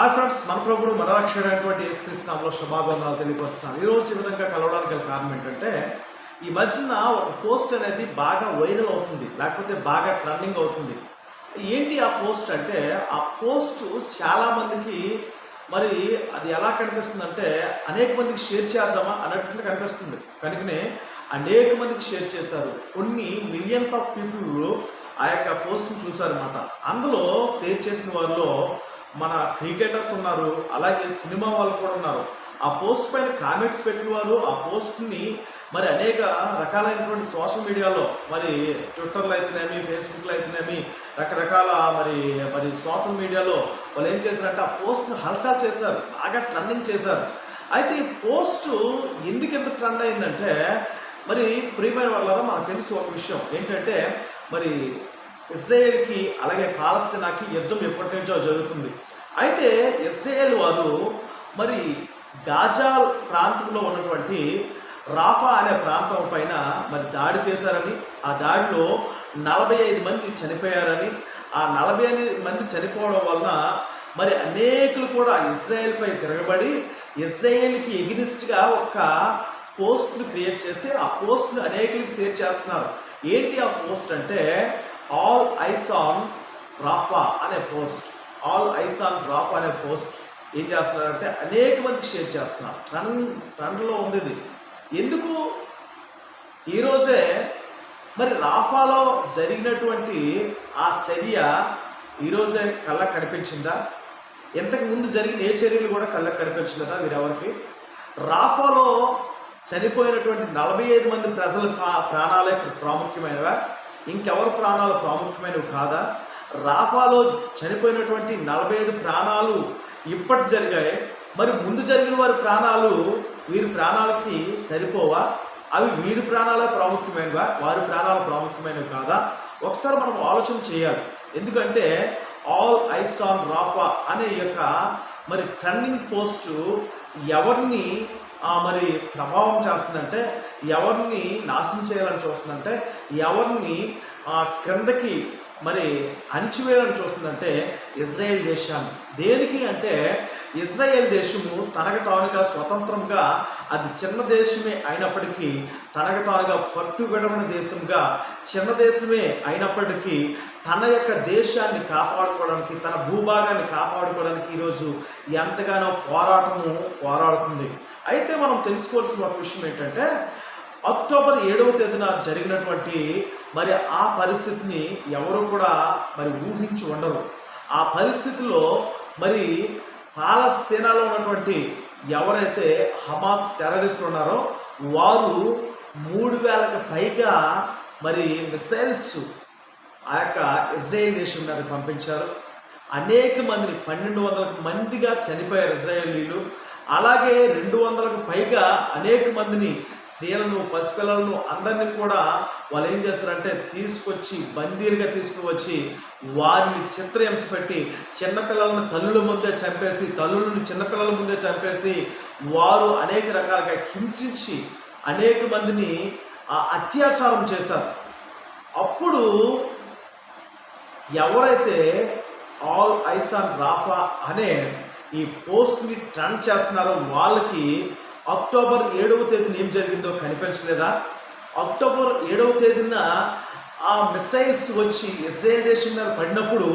Hi friends, మన ప్రభుడు మన రక్షకుడైనటువంటి యేసుక్రీస్తు నామములో శుభాభివందనాలు తెలియపరుస్తున్నాను. ఈరోజు ఈ విధంగా కలవడానికి గల కారణం ఏంటంటే, ఈ మధ్యన ఒక పోస్ట్ అనేది బాగా వైరల్ అవుతుంది, లేకపోతే బాగా ట్రెండింగ్ అవుతుంది. ఏంటి ఆ పోస్ట్ అంటే, ఆ పోస్ట్ చాలామందికి మరి అది ఎలా కనిపిస్తుందంటే, అనేక మందికి షేర్ చేద్దామా అన్నట్లు కనిపిస్తుంది. కనుకనే అనేక మందికి షేర్ చేశారు. కొన్ని మిలియన్స్ ఆఫ్ పీపుల్ ఆ యొక్క పోస్ట్ని చూశారన్నమాట. అందులో షేర్ చేసిన వారిలో మన క్రికెటర్స్ ఉన్నారు, అలాగే సినిమా వాళ్ళు కూడా ఉన్నారు. ఆ పోస్ట్ పైన కామెంట్స్ పెట్టిన వారు ఆ పోస్ట్ని మరి అనేక రకాలైనటువంటి సోషల్ మీడియాలో, మరి ట్విట్టర్లో అయితేనేమి, ఫేస్బుక్లో అయితేనేమి, రకరకాల మరి సోషల్ మీడియాలో వాళ్ళు ఏం చేశారంటే ఆ పోస్ట్ని హల్చల్ చేశారు, బాగా ట్రెండింగ్ చేశారు. అయితే ఈ పోస్ట్ ఎందుకు ఎంత ట్రెండ్ అయిందంటే, మరి ప్రియమైన వాళ్ళ మనకు తెలుసు ఒక విషయం ఏంటంటే, మరి ఇజ్రాయేల్కి అలాగే పాలస్తీనాకి యుద్ధం ఎప్పటి నుంచో జరుగుతుంది. అయితే ఇజ్రాయేల్ వారు మరి గాజా ప్రాంతంలో ఉన్నటువంటి రాఫా అనే ప్రాంతం పైన మరి దాడి చేశారని, ఆ దాడిలో 45 మంది చనిపోయారని, ఆ 45 మంది చనిపోవడం వలన మరి అనేకులు కూడా ఇజ్రాయేల్పై తిరగబడి ఇజ్రాయేల్కి ఎగ్నిస్ట్గా ఒక పోస్ట్ను క్రియేట్ చేసి ఆ పోస్ట్ను అనేకులకు షేర్ చేస్తున్నారు. ఏంటి ఆ పోస్ట్ అంటే, ఆల్ ఐస్ ఆన్ రాఫా అనే post. All eyes on Rapha అనే పోస్ట్ ఏం చేస్తున్నారంటే అనేక మందికి షేర్ చేస్తున్నారు. ట్రెండ్లో ఉంది ఇది. ఎందుకు ఈరోజే మరి రాఫాలో జరిగినటువంటి ఆ చర్య ఈరోజే కళ్ళకు కనిపించిందా? ఇంతకు ముందు జరిగిన ఏ చర్యలు కూడా కళ్ళకు కనిపించలేదా వీరెవరికి? రాఫాలో చనిపోయినటువంటి 45 మంది ప్రజల ప్రాణాలే ప్రాముఖ్యమైనవా? ఇంకెవరి ప్రాణాలు ప్రాముఖ్యమైనవి కాదా? రాఫాలో చనిపోయినటువంటి 45 ప్రాణాలు ఇప్పటి జరిగాయి. మరి ముందు జరిగిన వారి ప్రాణాలు వీరి ప్రాణాలకి సరిపోవా? అవి వీరి ప్రాణాలే ప్రాముఖ్యమైనవా, వారి ప్రాణాలు ప్రాముఖ్యమైనవి కాదా? ఒకసారి మనం ఆలోచన చేయాలి. ఎందుకంటే ఆల్ ఐస్ ఆన్ రాఫా అనే యొక్క మరి ట్రెండింగ్ పోస్టు ఎవరిని మరి ప్రభావం చేస్తుందంటే, ఎవరిని నాశనం చేయాలని చూస్తుందంటే, ఎవరిని క్రిందకి మరి అణిచివేయాలని చూస్తుందంటే ఇజ్రాయేల్ దేశాన్ని. దేనికి అంటే, ఇజ్రాయేల్ దేశము తనకు తానుగా స్వతంత్రంగా, అది చిన్న దేశమే అయినప్పటికీ తనకు తానుగా పట్టుబడిన దేశంగా, చిన్న దేశమే అయినప్పటికీ తన యొక్క దేశాన్ని కాపాడుకోవడానికి, తన భూభాగాన్ని కాపాడుకోవడానికి ఈరోజు ఎంతగానో పోరాడుతుంది. అయితే మనం తెలుసుకోవాల్సిన ఒక విషయం ఏంటంటే, అక్టోబర్ 7వ తేదీన జరిగినటువంటి మరి ఆ పరిస్థితిని ఎవరు కూడా మరి ఊహించి ఉండరు. ఆ పరిస్థితిలో మరి పాలస్తీనాలో ఉన్నటువంటి ఎవరైతే హమాస్ టెర్రరిస్టులు ఉన్నారో వారు 3000కి పైగా మరి మిసైల్స్ ఆ యొక్క ఇజ్రాయేల్ దేశం మీద పంపించారు. అనేక మందిని 1200 మందిగా చనిపోయారు ఇజ్రాయేలీలు. అలాగే 200కు పైగా అనేక మందిని, స్త్రీలను, పసిపిల్లలను అందరినీ కూడా వాళ్ళు ఏం చేస్తారంటే తీసుకొచ్చి బందీలుగా తీసుకువచ్చి వారిని చిత్రహింస పెట్టి చిన్నపిల్లలను తల్లుల ముందే చంపేసి, తల్లులను చిన్నపిల్లల ముందే చంపేసి వారు అనేక రకాలుగా హింసించి అనేక మందిని అత్యాచారం చేశారు. అప్పుడు ఎవరైతే ఆల్ ఐస్ ఆన్ రాఫా అనే ఈ పోస్ట్ని ట్రెండ్ చేస్తున్నారో వాళ్ళకి అక్టోబర్ 7వ తేదీన ఏం జరిగిందో కనిపించలేదా? అక్టోబర్ 7వ తేదీన ఆ మిసైల్స్ వచ్చి ఇజ్రాయేల్ దేశం మీద పడినప్పుడు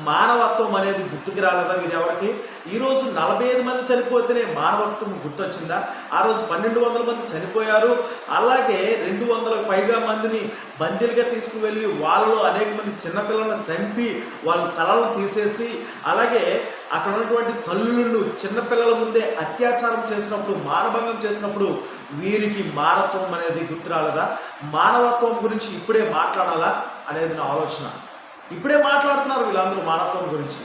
మానవత్వం అనేది గుర్తుకు రాలేదా వీరెవరికి? ఈరోజు 45 మంది చనిపోతేనే మానవత్వం గుర్తొచ్చిందా? ఆ రోజు 1200 మంది చనిపోయారు. అలాగే 200కు పైగా మందిని బందీలుగా తీసుకువెళ్ళి వాళ్ళలో అనేక మంది చిన్నపిల్లలను చంపి వాళ్ళ తలలను తీసేసి, అలాగే అక్కడ ఉన్నటువంటి తల్లులను చిన్నపిల్లల ముందే అత్యాచారం చేసినప్పుడు, మానభంగం చేసినప్పుడు వీరికి మానవత్వం అనేది గుర్తు రాలేదా? మానవత్వం గురించి ఇప్పుడే మాట్లాడాలా అనేది నా ఆలోచన. ఇప్పుడే మాట్లాడుతున్నారు వీళ్ళందరూ మానవత్వం గురించి.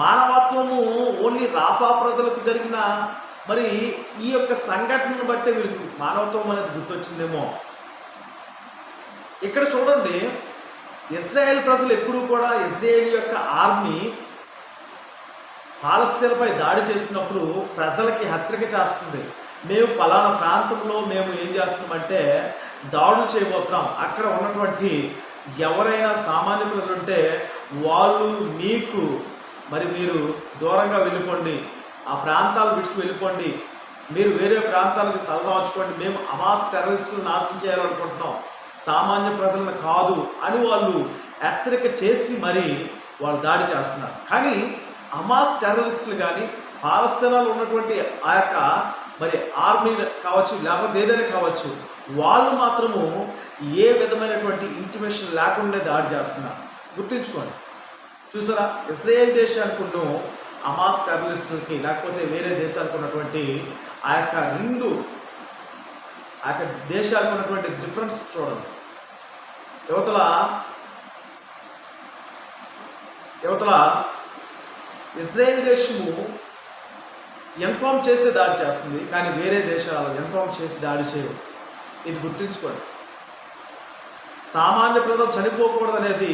మానవత్వము ఓన్లీ రాఫా ప్రజలకు జరిగిన మరి ఈ యొక్క సంఘటనను బట్టే వీరికి మానవత్వం అనేది గుర్తొచ్చిందేమో. ఇక్కడ చూడండి, ఇజ్రాయేల్ ప్రజలు ఎప్పుడూ కూడా ఇజ్రాయేల్ యొక్క ఆర్మీ పాలస్తీనాపై దాడి చేస్తున్నప్పుడు ప్రజలకి హెచ్చరిక చేస్తుంది. మేము పలానా ప్రాంతంలో మేము ఏం చేస్తున్నామంటే దాడులు చేయబోతున్నాం, అక్కడ ఉన్నటువంటి ఎవరైనా సామాన్య ప్రజలు ఉంటే వాళ్ళు మీకు మరి మీరు దూరంగా వెళ్ళిపోండి, ఆ ప్రాంతాలు విడిచి వెళ్ళిపోండి, మీరు వేరే ప్రాంతాలకు తలదాచుకోండి, మేము హమాస్ టెర్రరిస్టులు నాశనం చేయాలనుకుంటున్నాం, సామాన్య ప్రజలను కాదు అని వాళ్ళు హెచ్చరిక చేసి మరి వాళ్ళు దాడి చేస్తున్నారు. కానీ హమాస్ టెర్రరిస్టులు కానీ పాలస్తీనాలో ఉన్నటువంటి ఆ యొక్క మరి ఆర్మీ కావచ్చు, లేకపోతే ఏదైనా కావచ్చు, వాళ్ళు మాత్రము ఏ విధమైనటువంటి ఇంటిమేషన్ లేకుండా దాడి చేస్తున్నారు. గుర్తుంచుకోండి. చూసారా, ఇజ్రాయేల్ దేశానికి ఉన్న హమాస్ టెర్రరిస్టులకి లేకపోతే వేరే దేశాలకు ఉన్నటువంటి ఆ యొక్క దేశాలకు ఉన్నటువంటి డిఫరెన్స్ చూడండి. యువతల ఇజ్రాయేల్ దేశము ఇన్ఫార్మ్ చేసే దాడి చేస్తుంది, కానీ వేరే దేశాలు ఇన్ఫార్మ్ చేసి దాడి చేయవు. ఇది గుర్తుంచుకోండి. సామాన్య ప్రజలు చనిపోకూడదు అనేది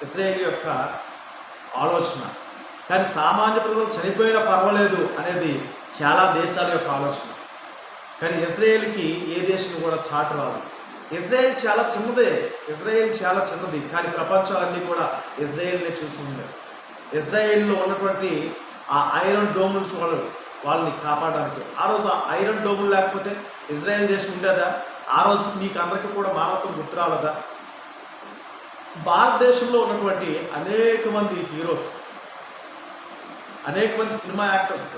ఇజ్రాయేల్ యొక్క ఆలోచన, కానీ సామాన్య ప్రజలు చనిపోయినా పర్వాలేదు అనేది చాలా దేశాల యొక్క ఆలోచన. కానీ ఇజ్రాయేల్కి ఏ దేశం కూడా చాటు రాదు. ఇజ్రాయేల్ చాలా చిన్నది, కానీ ప్రపంచాలన్నీ కూడా ఇజ్రాయేల్ని చూస్తుంది. ఇజ్రాయేల్లో ఉన్నటువంటి ఆ ఐరన్ డోములు చూడరు వాళ్ళని కాపాడడానికి. ఆ రోజు ఆ ఐరన్ డోములు లేకపోతే ఇజ్రాయేల్ దేశం ఉండేదా? ఆ రోజు మీకు అందరికీ కూడా మానవత్వం గుర్తురాలదా? భారతదేశంలో ఉన్నటువంటి అనేక మంది హీరోస్, అనేక మంది సినిమా యాక్టర్స్,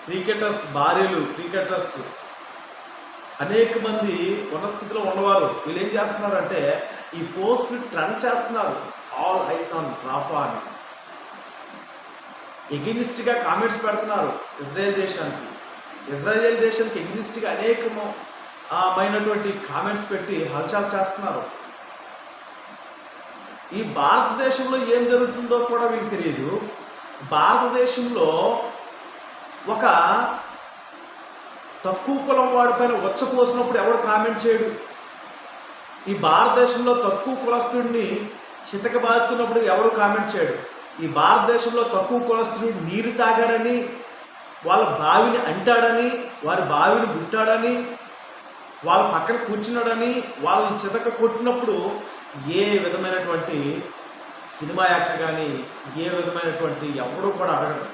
క్రికెటర్స్ భార్యలు, అనేక మంది ఉన్న స్థితిలో ఉన్నవారు వీళ్ళు ఏం చేస్తున్నారంటే ఈ పోస్ట్ ట్రెండ్ చేస్తున్నారు. ఆల్ ఐస్ ఆన్ రాఫా అని ఎగెనిస్ట్గా కామెంట్స్ పెడుతున్నారు. ఇజ్రాయేల్ దేశానికి ఎగెనిస్ట్గా అనేకమైనటువంటి కామెంట్స్ పెట్టి హల్చల్ చేస్తున్నారు. ఈ భారతదేశంలో ఏం జరుగుతుందో కూడా వీళ్ళకి తెలియదు. భారతదేశంలో ఒక తక్కువ కులం వాడిపైన వచ్చపోసినప్పుడు ఎవడు కామెంట్ చేయడు. ఈ భారతదేశంలో తక్కువ కులస్తుడిని చితకబాదుతున్నప్పుడు ఎవడు కామెంట్ చేయడు. ఈ భారతదేశంలో తక్కువ కులస్తుడు నీరు తాగాడని, వాళ్ళ బావిని అంటాడని, వారి బావిని గుట్టాడని, వాళ్ళ పక్కన కూర్చున్నాడని వాళ్ళని చితక కొట్టినప్పుడు ఏ విధమైనటువంటి సినిమా యాక్టర్ కానీ ఏ విధమైనటువంటి ఎవడూ కూడా అడగడు.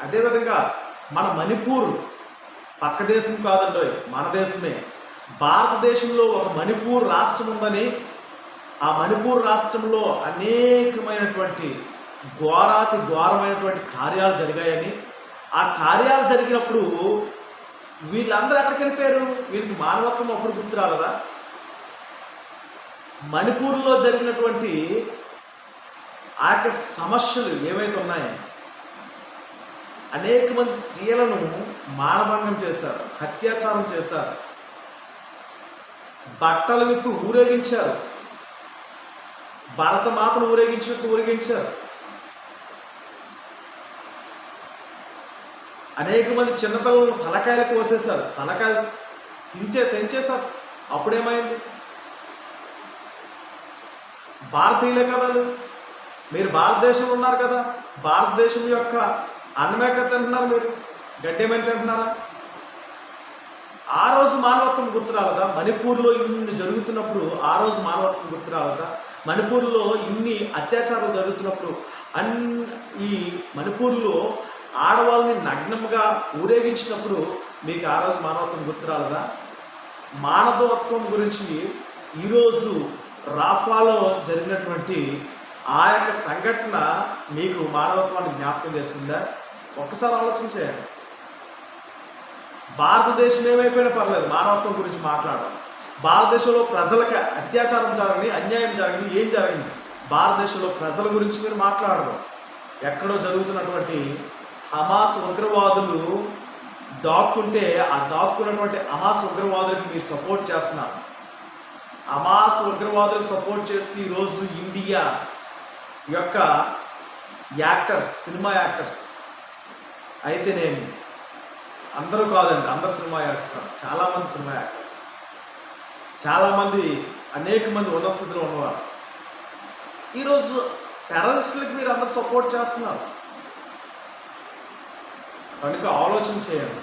అదేవిధంగా మన మణిపూర్ పక్క దేశం కాదండి, మన దేశమే. భారతదేశంలో ఒక మణిపూర్ రాష్ట్రం ఉందని, ఆ మణిపూర్ రాష్ట్రంలో అనేకమైనటువంటి ఘోరమైనటువంటి కార్యాలు జరిగాయని, ఆ కార్యాలు జరిగినప్పుడు వీళ్ళందరూ ఎక్కడికి వెళ్ళిపోయారు? వీళ్ళకి మానవత్వం అప్పుడు గుర్తు రాలదా? మణిపూర్లో జరిగినటువంటి ఆ యొక్క సమస్యలు ఏవైతే ఉన్నాయో, అనేక మంది స్త్రీలను మానభంగం చేశారు, అత్యాచారం చేశారు, బట్టలు విప్పి ఊరేగించారు, భరతమాతను ఊరేగించారు. అనేక మంది చిన్నపిల్లలను తలకాయలు కోసేశారు, తలకాయలు తెంచేశారు. అప్పుడేమైంది? భారతీయులే కదా మీరు, భారతదేశంలో ఉన్నారు కదా, భారతదేశం యొక్క అన్నమే కదా తింటున్నారు, మీరు గడ్డేమని తింటున్నారా? ఆ రోజు మానవత్వం గుర్తు రాలదా? మణిపూర్లో ఇన్ని జరుగుతున్నప్పుడు ఆ రోజు మానవత్వం గుర్తు రాలదా? మణిపూర్లో ఇన్ని అత్యాచారాలు జరుగుతున్నప్పుడు ఈ మణిపూర్లో ఆడవాళ్ళని నగ్నంగా ఊరేగించినప్పుడు మీకు ఆ రోజు మానవత్వం గుర్తు రాలదా? మానవత్వం గురించి ఈరోజు రాఫాలో జరిగినటువంటి ఆ యొక్క సంఘటన మీకు మానవత్వాన్ని జ్ఞాపకం చేస్తుందా? ఒక్కసారి ఆలోచన చేయండి. భారతదేశం ఏమైపోయినా పర్లేదు, మానవత్వం గురించి మాట్లాడాలి. భారతదేశంలో ప్రజలకు అత్యాచారం జరగని, అన్యాయం జరగని, ఏం జరిగింది? భారతదేశంలో ప్రజల గురించి మీరు మాట్లాడరు. ఎక్కడో జరుగుతున్నటువంటి హమాస్ ఉగ్రవాదులు దాక్కుంటే ఆ దాక్కున్నటువంటి హమాస్ ఉగ్రవాదులకు మీరు సపోర్ట్ చేస్తున్నారు. హమాస్ ఉగ్రవాదులకు సపోర్ట్ చేస్తే ఈరోజు ఇండియా యొక్క యాక్టర్స్, సినిమా యాక్టర్స్ అయితేనేమి, అందరూ కాదండి, అందరు సినిమా యాక్టర్, చాలామంది సినిమా యాక్టర్స్, చాలామంది అనేక మంది ఉన్న స్థితిలో ఉన్నవారు ఈరోజు టెర్రరిస్టులకు మీరు అందరు సపోర్ట్ చేస్తున్నారు. కనుక ఆలోచన చేయండి.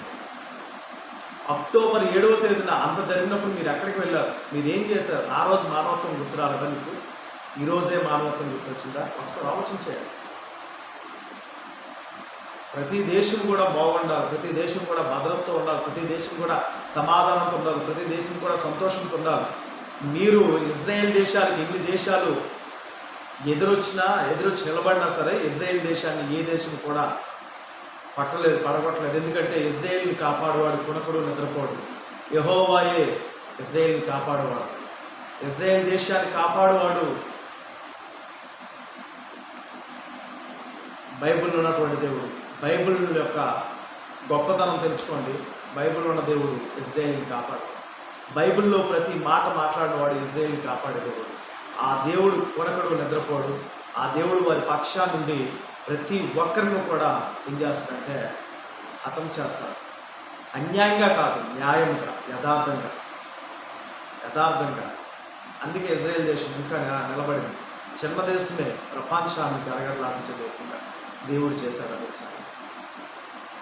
అక్టోబర్ 7వ తేదీన అంత జరిగినప్పుడు మీరు ఎక్కడికి వెళ్ళారు? మీరు ఏం చేశారు? ఆ రోజు మానవత్వం గుర్తు రాలేదా మీకు? ఈరోజే మానవత్వం గుర్తొచ్చిందా? ఒకసారి ఆలోచించేయాలి. ప్రతి దేశం కూడా బాగుండాలి, ప్రతి దేశం కూడా భద్రతతో ఉండాలి, ప్రతి దేశం కూడా సమాధానంతో ఉండాలి, ప్రతి దేశం కూడా సంతోషంతో ఉండాలి. మీరు ఇజ్రాయెల్ దేశానికి ఎన్ని దేశాలు ఎదురొచ్చి నిలబడినా సరే ఇజ్రాయెల్ దేశాన్ని ఏ దేశం కూడా పడగొట్టలేదు. ఎందుకంటే ఇజ్రాయెల్ని కాపాడువాడు కునకుడు నిద్రపోడు. యెహోవాయే ఇజ్రాయెల్ని కాపాడువాడు, ఇజ్రాయెల్ దేశాన్ని కాపాడువాడు. బైబిల్లో ఉన్నటువంటి దేవుడు, బైబిల్ యొక్క గొప్పతనం తెలుసుకోండి. బైబిల్లో ఉన్న దేవుడు ఇజ్రాయెల్ని కాపాడు. బైబిల్లో ప్రతి మాట మాట్లాడినవాడు ఇజ్రాయెల్ని కాపాడే దేవుడు. ఆ దేవుడు కొనకడు నిద్రపోడు. ఆ దేవుడు వారి పక్షాన్ని నుండి ప్రతి ఒక్కరిని కూడా ఏం చేస్తాడంటే హతం చేస్తాడు. అన్యాయంగా కాదు, న్యాయంగా, యథార్థంగా. అందుకే ఇజ్రాయెల్ దేశం ఇంకా నిలబడింది. చిన్న దేశమే ప్రపంచాన్ని గరగడలాడించే దేశంగా దేవుడు చేశాడు ఆ దేశాన్ని.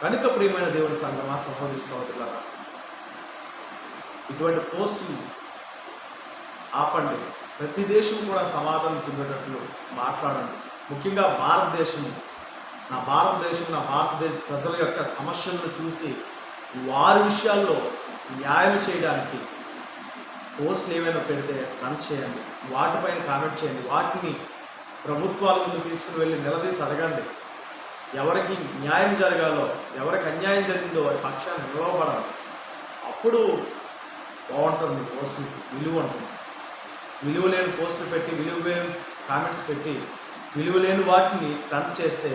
కనుక ప్రియమైన దేవుని సంగమా, సహోదరి సహోదరులారా, ఇటువంటి పోస్టులు ఆపండి. ప్రతి దేశం కూడా సమాధానం పొందేటట్లు మాట్లాడండి. ముఖ్యంగా నా భారతదేశ ప్రజల యొక్క సమస్యలను చూసి వారి విషయాల్లో న్యాయం చేయడానికి పోస్టులు ఏమైనా పెడితే రన్ చేయండి, వాటిపైన కామెంట్ చేయండి, వాటిని ప్రభుత్వాల ముందు తీసుకుని వెళ్ళి నిలదీసి అడగండి. ఎవరికి న్యాయం జరగాలో, ఎవరికి అన్యాయం జరిగిందో వారి పక్షాన్ని నిలవబడాలి. అప్పుడు బాగుంటుంది. పోస్టులకి విలువ ఉంటుంది. విలువ లేని పోస్టులు పెట్టి, విలువ లేని కామెంట్స్ పెట్టి, విలువ లేని వాటిని ట్రెండ్ చేస్తే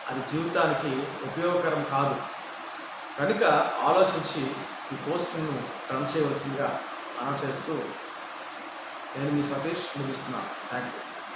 అది జీవితానికి ఉపయోగకరం కాదు. కనుక ఆలోచించి ఈ పోస్టును ట్రెండ్ చేయవలసిందిగా మనం చేస్తూ నేను మీ సతీష్ ముగిస్తున్నాను. Thank you.